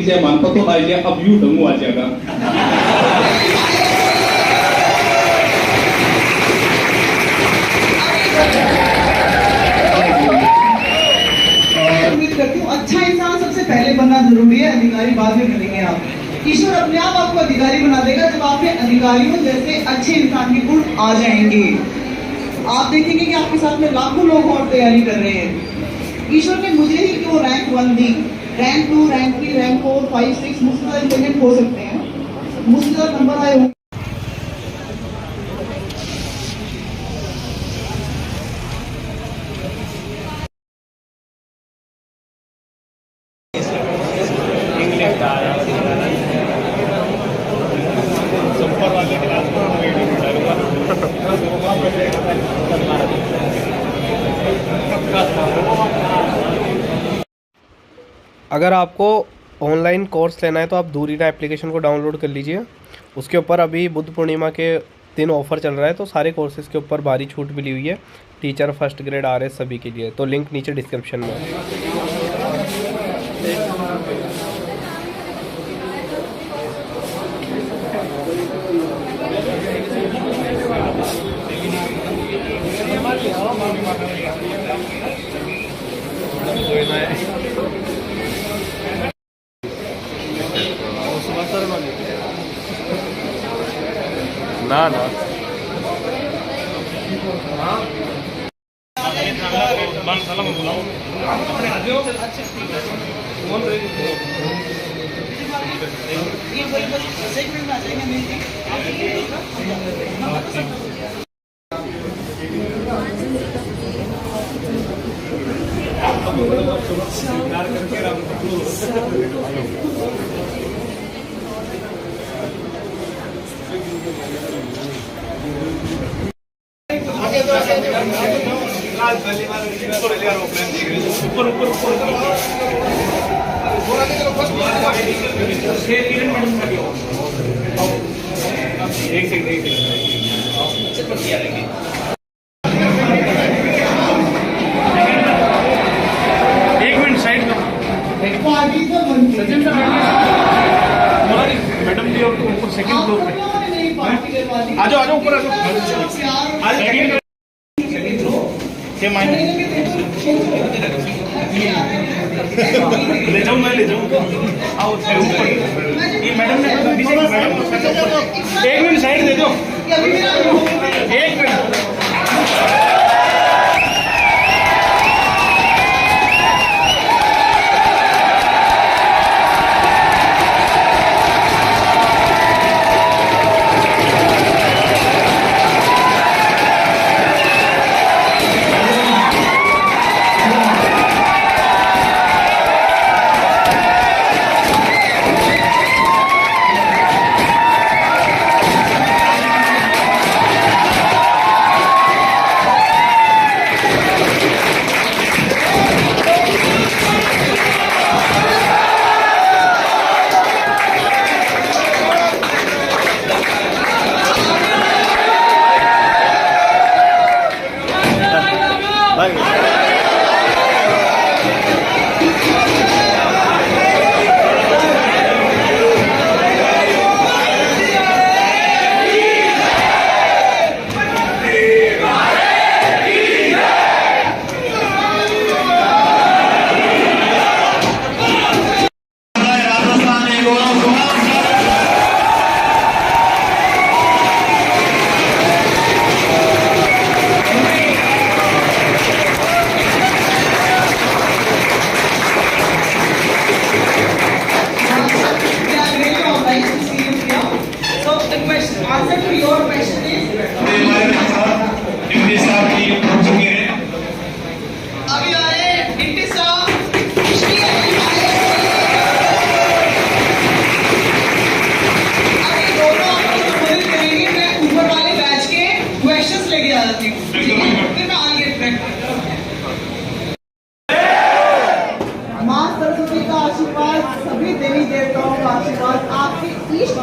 जे मानता तो आइए अब यू डंगू आ जाएगा। उम्मीद करती हूँ अच्छा इंसान सबसे पहले बनना जरूरी है, अधिकारी बाद में बनेंगे आप। ईश्वर अपने आप आपको अधिकारी बना देगा जब आप में अधिकारियों जैसे अच्छे इंसान के गुण आ जाएंगे। आप देखेंगे कि आपके साथ में लाखों लोग और तैयारी कर रहे हैं। ईश्वर ने मुझे ही क्यों रैंक 1 दी, रैंक 2, रैंक 3, रैंक 4, 5, 6 मुझसे इंटेलिजेंट हो सकते हैं, मुझसे नंबर आए होंगे। अगर आपको ऑनलाइन कोर्स लेना है तो आप दूरीना एप्लीकेशन को डाउनलोड कर लीजिए। उसके ऊपर अभी बुद्ध पूर्णिमा के दिन ऑफ़र चल रहा है, तो सारे कोर्सेज़ के ऊपर भारी छूट मिली हुई है, टीचर, फर्स्ट ग्रेड, आरएस सभी के लिए। तो लिंक नीचे डिस्क्रिप्शन में है। ना ना मैडम जी ऊपर सेकंड फ्लोर पे आ जाओ ऊपर आ जाओ। ले जाऊँ मैं ले जाऊँ, आओ ऊपर। ये मैडम ने एक मिनट साइड दे दो, एक मिनट।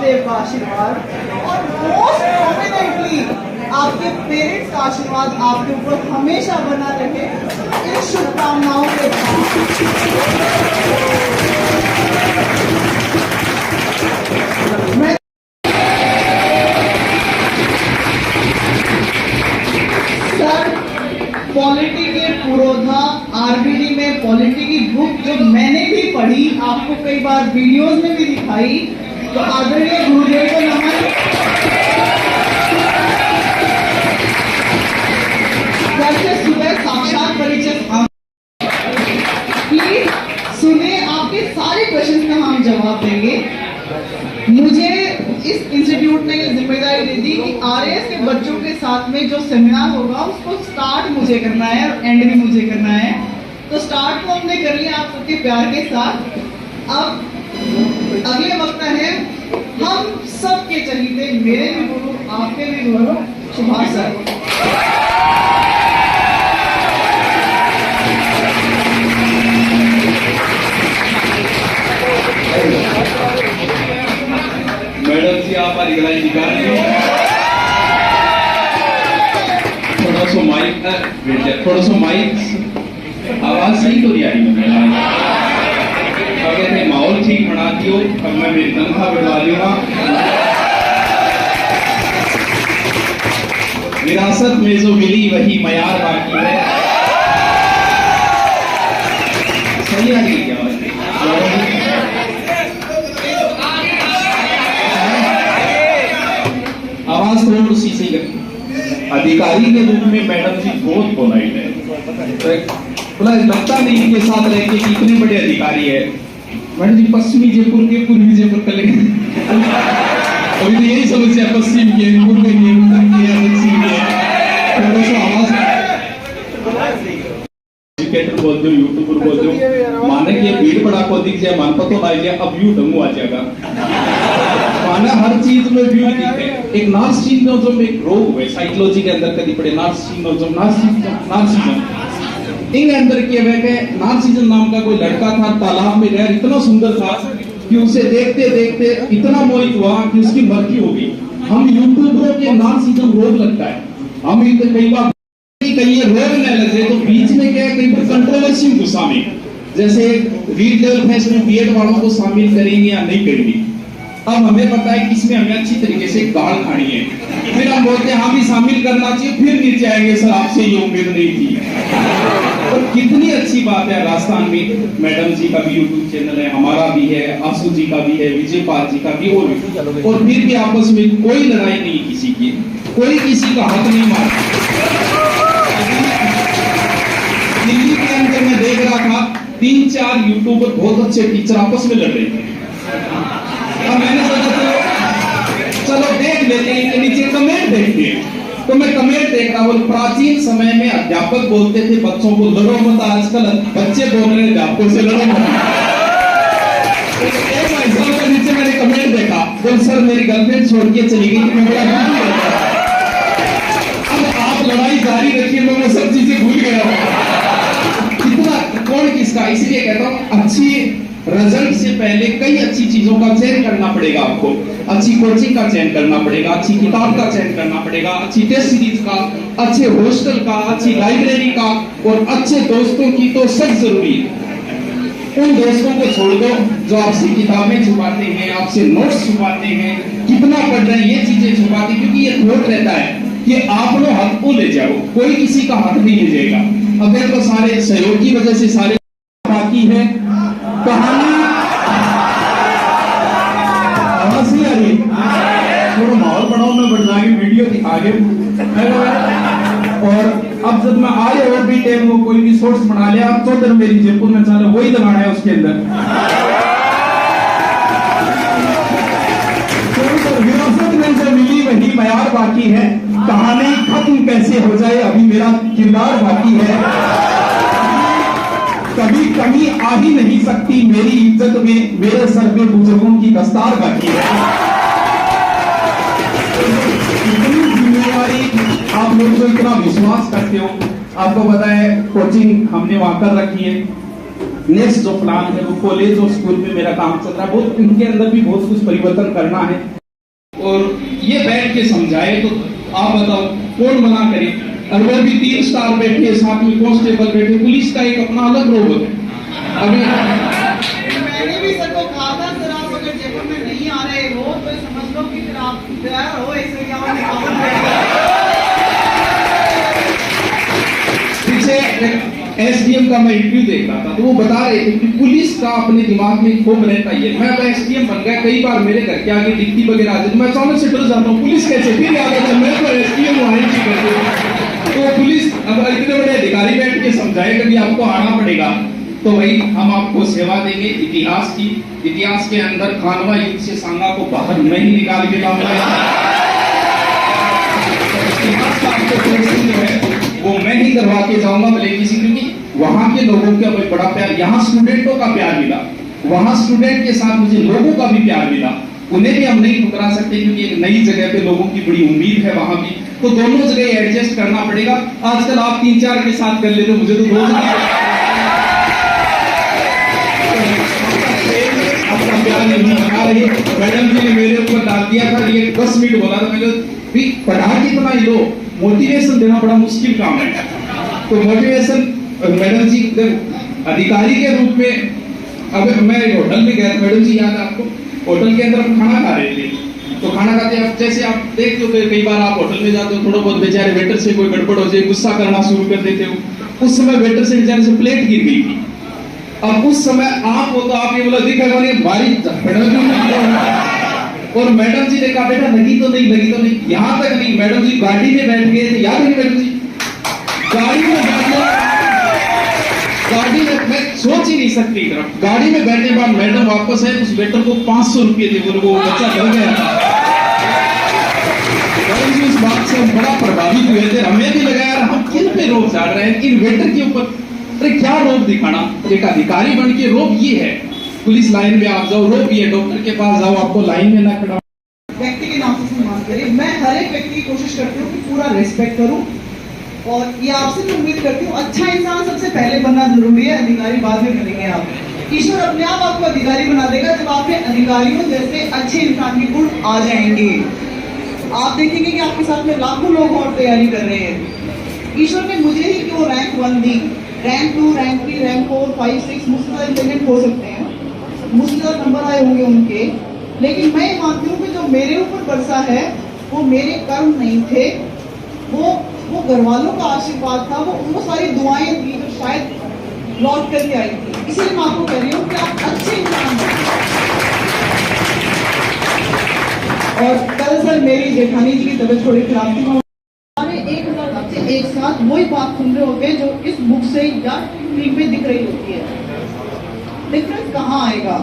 देव का आशीर्वाद और मोस्ट प्रोमिनेंटली आपके पेरेंट्स का आशीर्वाद आपके ऊपर हमेशा बना रहे, इन शुभकामनाओं के साथ तो आदरणीय गुरुदेव को नमन। कल से सुबह साक्षात परिचय प्लीज सुने, आपके सारे क्वेश्चन का हम जवाब देंगे। मुझे इस इंस्टीट्यूट ने ये जिम्मेदारी दे दी कि आरएएस के बच्चों के साथ में जो सेमिनार होगा उसको स्टार्ट मुझे करना है और एंड भी मुझे करना है। तो स्टार्ट तो हमने कर लिया आप सबके प्यार के साथ। अब अगले वक्त है हम सबके चहीते, मेरे भी गुरु, आपके भी गुरु सुभाष सर। मैडम जी आप हमारी गलाई निकाल लो, थोड़ा सा माइक थोड़ा सा माइक आवाज सही तो नहीं आई मैडम। अगर मैं माहौल ठीक बना दियो अब मैं मेरी तनख्वाह बढ़वा लूंगा। विरासत में जो मिली वही मयार बाकी है। सही आ गई क्या आवाज? थोड़ी सी सही करती। अधिकारी के रूप में मैडम जी बहुत पोलाइट है, बोला लगता नहीं इनके साथ रह के इतने बड़े अधिकारी है। मैडम जी पश्चिमी जयपुर के पूर्वी जयपुर का लेकिन अभी तो यही समस्या पश्चिम की है, पूर्व की है, उत्तर की है, दक्षिण की है। थोड़ा सा आवाज एजुकेटर बोलते हो, यूट्यूबर बोलते हो, माने कि भीड़ बड़ा को दिख जाए, मान पतो आ जाए, अब यू ढंगू आ जाएगा। माना हर चीज में व्यू दिखे। एक नार्सिसिज्म एक रोग है साइकोलॉजी के अंदर, कभी पड़े नार्सिसिज्म इनके अंदर किए हुए के नार्सिसिज्म नाम का कोई लड़का था, तालाब में गया, इतना सुंदर था कि उसे देखते देखते इतना मोहित हुआ कि उसकी मृत्यु हो गई। हम यूट्यूबरों के नार्सिसिज्म रोग लगता है, हम कई बार कहीं रोग न लगे तो बीच में क्या कई बार कंट्रोवर्सी में घुसा में, जैसे रीड लेवल फेस्ट में बीएड वालों को शामिल करेंगे या नहीं करेंगे। अब हमें पता है कि इसमें हमें अच्छी तरीके से गाल खानी है, फिर हम बोलते हैं हाँ भी शामिल करना चाहिए, फिर नीचे आएंगे सर आपसे ये उम्मीद नहीं थी। और कितनी अच्छी बात है, राजस्थान में मैडम जी का भी यूट्यूब चैनल है, हमारा भी है, आशु जी का भी है, विजय पाल जी का भी, और फिर भी आपस में कोई लड़ाई नहीं किसी की, कोई किसी का हक नहीं मारता। दिल्ली के अंदर मैं देख रहा था 3-4 यूट्यूबर बहुत अच्छे टीचर आपस में लड़ रहे थे। अब मैंने सोचा चलो देख लेते हैं, इनके नीचे कमेंट देखते हैं। तो मैं कमेंट देख रहा हूँ, प्राचीन समय में अध्यापक बोलते थे बच्चों को लड़ो मत, आजकल बच्चे बोल रहे हैं अध्यापकों से लड़ो मत। तो नीचे मैंने कमेंट देखा, बोल सर मेरी गर्लफ्रेंड छोड़ के चली गई, मैं बड़ा दुखी होता। अब आप लड़ाई जारी रखिए, मैं सब चीजें भूल गया। कितना कौन किसका, इसलिए कहता हूँ अच्छी रिजल्ट से पहले कई अच्छी चीजों का चयन करना पड़ेगा आपको। अच्छी कोचिंग का चयन करना पड़ेगा, अच्छी किताब का चयन करना पड़ेगा, अच्छी टेस्ट सीरीज का, अच्छे हॉस्टल का, अच्छी लाइब्रेरी का, और अच्छे दोस्तों की तो सब जरूरी है। उन दोस्तों को छोड़ दो जो आपसे किताबें छुपाते हैं, आपसे नोट्स छुपाते हैं, कितना पढ़ रहे हैं ये चीजें छुपाते हैं, क्योंकि ये थोट रहता है कि आप लोग हक को ले जाओ, कोई किसी का हक नहीं ले जाएगा। अगर तो सारे सहयोग की वजह से सारे बाकी है कहानी आ रही, थोड़ा माहौल बनाओ, मैं बढ़ना की वीडियो दिखा के। और अब जब मैं आए और भी टाइम को कोई भी सोर्स बना लिया, अब चौधर मेरी जयपुर में चल वही दबाना है उसके अंदर। विरासत में जो मिली वही मयार बाकी है, कहानी खत्म कैसे हो जाए अभी मेरा किरदार बाकी है। कभी कमी आ ही नहीं सकती मेरी इज्जत में, मेरे सर पे बुजुर्गों की दस्तार बाकी है। इतनी जिम्मेवारी आप लोग जो इतना विश्वास करते हो, आपको पता है कोचिंग हमने वहां कर रखी है। नेक्स्ट जो प्लान है वो कॉलेज और स्कूल में मेरा काम चल रहा है, बहुत इनके अंदर भी बहुत कुछ परिवर्तन करना है। और ये बैठ के समझाए तो आप बताओ कौन मना करे। अगर भी 3 स्टार बैठे, साथ में कांस्टेबल बैठे, पुलिस का एक अपना अलग रोल है। अभी मैंने भी सर को कहा था, सर आप अगर जयपुर में नहीं आ रहे हो तो समझ लो कि फिर आप तैयार हो, ऐसे क्या पीछे एसडीएम एसडीएम का मैं इंटरव्यू देख रहा था, तो वो बता रहे थे कि पुलिस का अपने दिमाग में खूब रहता है। मैं एसडीएम बन गया, कई बार मेरे घर के आगे डिक्की वगैरह आ जाती, मैं अचानक से डर जाता हूँ, पुलिस कैसे, फिर याद आता है मैं तो एसडीएम हूँ, तो पुलिस अब इतने बड़े अधिकारी बैठ के समझाएगा कि आपको आना पड़ेगा। तो भाई हम आपको सेवा देंगे इतिहास की। इतिहास के अंदर खानवा युद्ध से सांगा को बाहर नहीं निकाल के लाऊंगा। इतिहास का आपको क्वेश्चन जो है वो मैं ही करवा के जाऊंगा, भले किसी, क्योंकि वहां के लोगों का मुझे बड़ा प्यार, यहाँ स्टूडेंटों का प्यार मिला, वहां स्टूडेंट के साथ मुझे लोगों का भी प्यार मिला। उन्हें भी हम नहीं ठुकरा सकते क्योंकि एक नई जगह पे लोगों की बड़ी उम्मीद है वहां भी, तो दोनों जगह एडजस्ट करना पड़ेगा। आजकल आप 3-4 के साथ कर लेते हो, मुझे तो 2 आपका प्यार नहीं बना रही। मैडम जी ने मेरे ऊपर डाल दिया था, ये 10 मिनट बोला था, मैंने भी पढ़ा कितना ही लो, मोटिवेशन देना बड़ा मुश्किल काम है। तो मोटिवेशन मैडम जी अधिकारी के रूप में, अब मैं एक होटल में गया था, मैडम जी याद है आपको, होटल के अंदर हम खाना खा रहे थे, तो खाना खाते आप जैसे आप देखते हो कई बार आप होटल में जाते हो, थोड़ा बहुत बेचारे वेटर से कोई गड़बड़ हो जाए, गुस्सा करना शुरू कर देते हो। उस समय वेटर से बेचारे से प्लेट गिर गई थी। अब उस समय आप हो तो आप ये बोला दिखा और मैडम जी ने कहा बेटा लगी तो नहीं, लगी तो नहीं, यहां तक नहीं, मैडम जी गाड़ी में बैठ गए थे, याद है मैडम जी, गाड़ी में मैं सोच ही नहीं सकती, गाड़ी में बैठने के बाद मैडम वापस आए, उस वेटर को 500 रुपये थे, वो बच्चा डर गया था। उस बात से हम बड़ा प्रभावित हुए थे, हमें भी लगा यार हम किन पे रोब झाड़ रहे हैं, इन वेटर के ऊपर, अरे क्या रोब दिखाना। एक अधिकारी बन के रोब ये है, पुलिस लाइन में आप जाओ, रोब ये, डॉक्टर के पास जाओ, आपको लाइन में ना खड़ा। व्यक्ति के नाम से सम्मान करें। मैं हर एक व्यक्ति की कोशिश करती हूँ कि पूरा रिस्पेक्ट करूँ, और ये आपसे भी उम्मीद करती हूँ। अच्छा इंसान सबसे पहले बनना जरूरी है, अधिकारी बाद में बनेंगे आप। ईश्वर अपने आप आपको अधिकारी बना देगा जब आप में अधिकारियों जैसे अच्छे इंसान के गुण आ जाएंगे। आप देखेंगे कि आपके साथ में लाखों लोग और तैयारी कर रहे हैं। ईश्वर ने मुझे ही क्यों रैंक 1 दी, रैंक 2, रैंक 3, रैंक 4, 5, 6 मुझसे ज्यादा इंटेलिजेंट हो सकते हैं, मुझसे ज्यादा नंबर आए होंगे उनके, लेकिन मैं मानती हूँ कि जो मेरे ऊपर बरसा है वो मेरे कर्म नहीं थे, वो घर वालों का आशीर्वाद था, वो सारी दुआएं थी जो शायद लौट करके आई थी। इसलिए मैं आपको कह रही हूँ कि आप अच्छे इंसान हैं। और कल सर मेरी जेठानी जी की तबीयत थोड़ी खराब थी, हमारे 1000 बच्चे एक साथ वही बात सुन रहे होते जो इस बुक से या टीवी में दिख रही होती है। डिफरेंस कहाँ आएगा?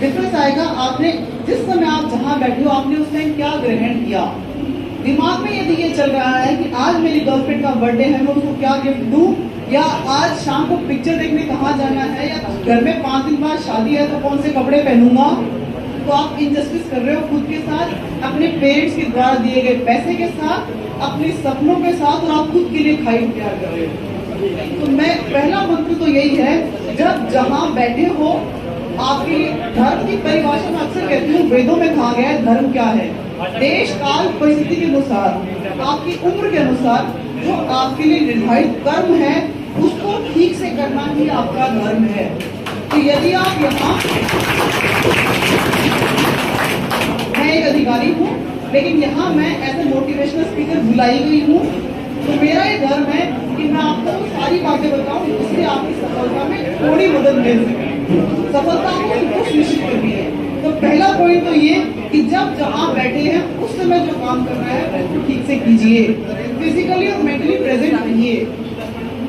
डिफरेंस आएगा आपने जिस समय आप जहाँ बैठे हो आपने उस टाइम क्या ग्रहण किया। दिमाग में यदि ये चल रहा है कि आज मेरी गर्लफ्रेंड का बर्थडे है, मैं उसको क्या गिफ्ट दूं, या आज शाम को पिक्चर देखने कहाँ जाना है, या घर में 5 दिन बाद शादी है तो कौन से कपड़े पहनूंगा, तो आप इनजस्टिस कर रहे हो खुद के साथ, अपने पेरेंट्स के द्वारा दिए गए पैसे के साथ, अपने सपनों के साथ, और आप खुद के लिए खाई तैयार कर रहे हो। तो मैं पहला मंत्र तो यही है, जब जहाँ बैठे हो आपके धर्म की परिभाषा में अक्सर कहती हूँ, वेदों में कहा गया है धर्म क्या है, देश काल परिस्थिति के अनुसार, आपकी उम्र के अनुसार जो आपके लिए निर्धारित कर्म है उसको ठीक से करना ही आपका धर्म है। तो यदि आप यहाँ, मैं एक अधिकारी हूँ लेकिन यहाँ मैं एज ए मोटिवेशनल स्पीकर बुलाई गई हूँ, तो मेरा ये धर्म है कि मैं आपको सारी बातें बताऊं जिससे आपकी सफलता में थोड़ी मदद मिल सके, सफलता को संतोष निश्चित करनी है। तो पहला पॉइंट तो ये कि जब जहाँ बैठे हैं उस समय जो काम करना है वो ठीक से कीजिए, फिजिकली और मेंटली प्रेजेंट रहिए।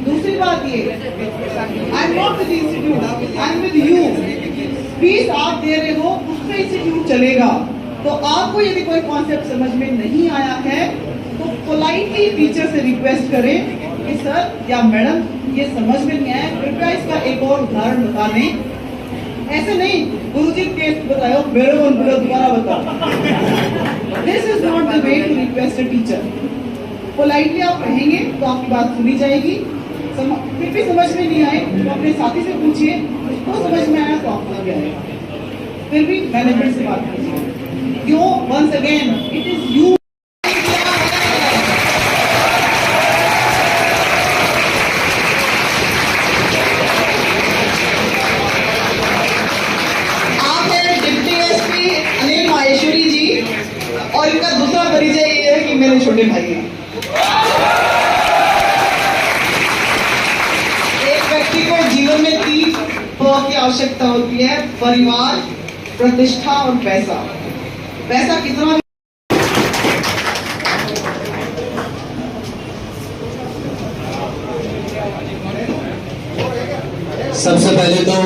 दूसरी बात ये, I am not with institute, I am with you. Fees आप दे रहे हो उससे इंस्टीट्यूट चलेगा। तो आपको यदि कोई कॉन्सेप्ट समझ में नहीं आया है तो पोलाइटली टीचर से रिक्वेस्ट करें कि सर या मैडम ये समझ में नहीं आया, कृपया इसका एक और उदाहरण बता दें। ऐसे नहीं गुरुजी केस बताओ मेरे को दोबारा बताओ। This is not the way to request a teacher. Politely आप कहेंगे तो आपकी बात सुनी जाएगी, फिर भी समझ में नहीं आए तो अपने साथी से पूछिए, उसको समझ में आया तो आपको समझ आएगा, फिर भी मैनेजमेंट से बात कीजिए। क्यों? Once again it is you. और इनका दूसरा परिचय ये है कि मेरे छोटे भाई हैं। एक व्यक्ति को आवश्यकता होती है परिवार, प्रतिष्ठा और पैसा। पैसा कितना सबसे पहले तो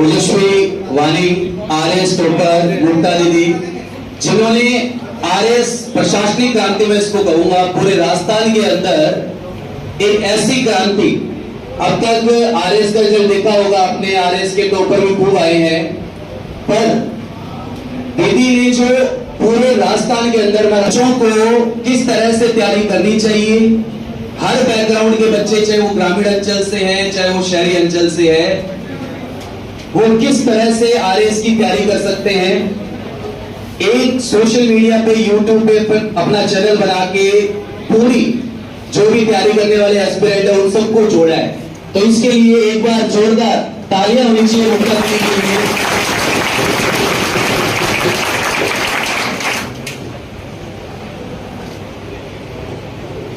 ओजस्वी वाणी आरएस टोकर गुप्ता दीदी, जिन्होंने आरएस प्रशासनिक क्रांति में इसको कहूंगा पूरे राजस्थान के अंदर एक ऐसी क्रांति, अब तक आरएस का रिजल्ट देखा होगा आपने, आरएस के टोपर भी खूब आए हैं, पर दीदी ने जो पूरे राजस्थान के अंदर बच्चों को किस तरह से तैयारी करनी चाहिए, हर बैकग्राउंड के बच्चे, चाहे वो ग्रामीण अंचल से हैं चाहे वो शहरी अंचल से है, वो किस तरह से आरएस की तैयारी कर सकते हैं। एक सोशल मीडिया पे, यूट्यूब पे अपना चैनल बना के पूरी जो भी तैयारी करने वाले एस्पिरेंट है उन सबको जोड़ा है, तो इसके लिए एक बार जोरदार तालियां होनी चाहिए मुख्य अतिथि के लिए।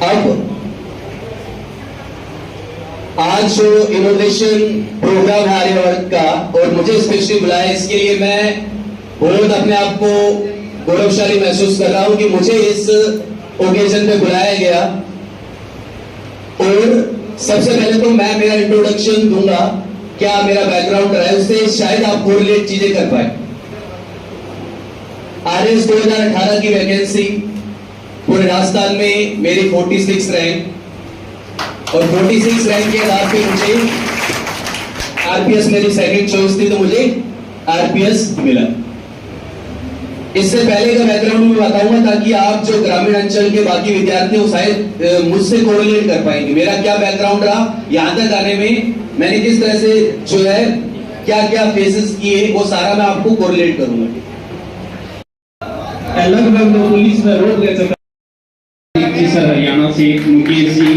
अब आज जो इनोवेशन प्रोग्राम है आर्यवर्त का और मुझे स्पेशली बुलाया, इसके लिए मैं बहुत अपने आप को गौरवशाली महसूस कर रहा हूं कि मुझे इस ओकेजन पे बुलाया गया। और सबसे पहले तो मैं मेरा इंट्रोडक्शन दूंगा, क्या मेरा बैकग्राउंड रहा है उससे शायद आप कोरिलेट चीजें कर पाए। आरएस 2018 की वैकेंसी पूरे राजस्थान में मेरी 46 रैंक, और 46 रैंक के आधार पे मुझे आरपीएस मेरी सेकंड चॉइस थी, तो मुझे आरपीएस मिला। इससे पहले का बैकग्राउंड मैं बताऊंगा ताकि आप जो ग्रामीण अंचल के बाकी विद्यार्थी हो शायद मुझसे कोरिलेट कर पाएंगे। मेरा क्या बैकग्राउंड रहा यहां तक आने में, मैंने किस तरह से जो है क्या क्या फेसेस किए, वो सारा मैं आपको कोरिलेट करूंगा। लगभग तो पुलिस में रोक दे सकता जी सर, हरियाणा से मुकेश जी,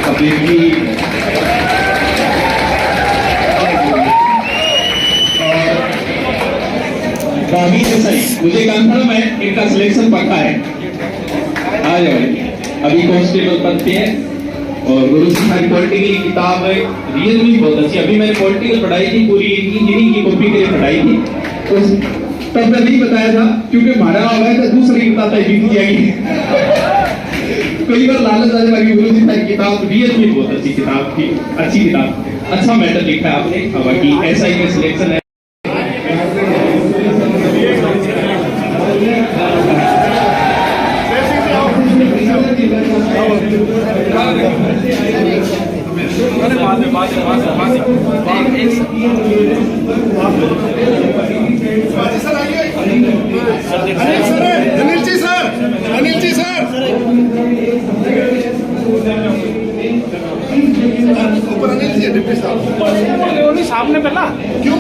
कपिल जी बागी से सही, मुझे कंफर्म है इनका सिलेक्शन पक्का है। आ जाओ, अभी कांस्टेबल बनते हैं और गुरु जी हमारी पॉलिटिकल की किताब है, रियली बहुत अच्छी। अभी मैंने पॉलिटिकल पढ़ाई थी, पूरी इंजीनियरिंग की कॉपी के लिए पढ़ाई थी, तो तब मैं नहीं बताया था क्योंकि मारा हुआ है तो दूसरी बताता है बीत जाएगी। कई बार लालच आ जाएगी। गुरु जी की किताब रियली बहुत अच्छी किताब थी, अच्छी किताब, अच्छा मैटर लिखा है आपने। बाकी ऐसा ही सिलेक्शन है। अनिल जी सर ऊपर अनिल जी डिप्टी साहब सामने पहला क्यों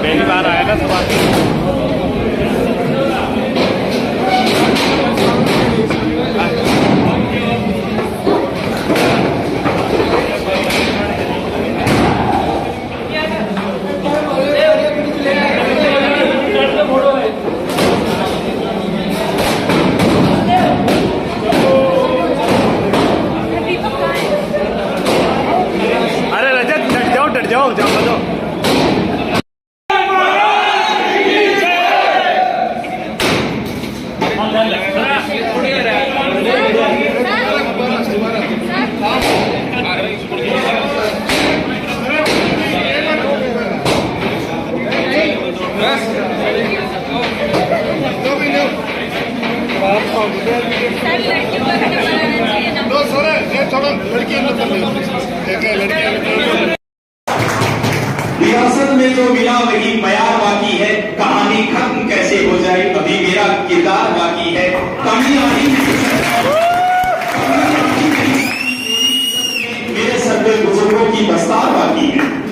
पहली बार आया ना सब अरे रजत डट जाओ जाओ विरासत में जो मिला वही प्यार बाकी है, कहानी खत्म कैसे हो जाए अभी मेरा किरदार बाकी है। मेरे सर पे बुजुर्गों की दस्तार बाकी है।